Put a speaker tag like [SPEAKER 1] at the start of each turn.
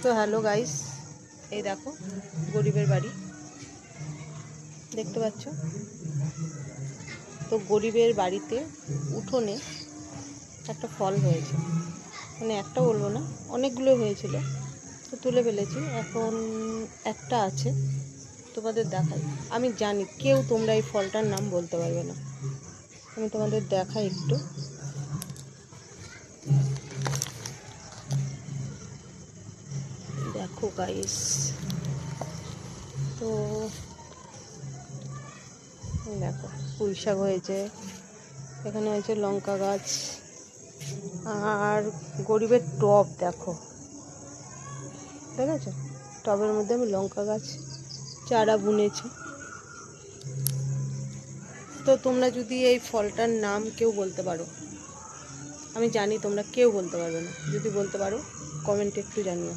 [SPEAKER 1] তো hello guys, এই দেখো গরিবের বাড়ি দেখতে পাচ্ছ। তো গরিবের বাড়িতে উঠোনে একটা ফল হয়েছে, মানে একটা বলবো না, অনেকগুলো হয়েছিল। তো তুলে ফেলেছি, এখন একটা আছে, তোমাদের দেখাই। আমি জানি কেউ তোমরা এই ফলটার নাম বলতে পারবে না, আমি তোমাদের দেখাই একটু। দেখো গাইস, তো দেখো পুঁই শাক হয়েছে, এখানে হয়েছে লঙ্কা গাছ, আর গরিবের টব দেখো, ঠিক আছে, টবের মধ্যে আমি লঙ্কা গাছ চারা বুনেছি। তো তোমরা যদি এই ফলটার নাম কেউ বলতে পারো, আমি জানি তোমরা কেউ বলতে পারবে না, যদি বলতে পারো কমেন্টে একটু জানিও।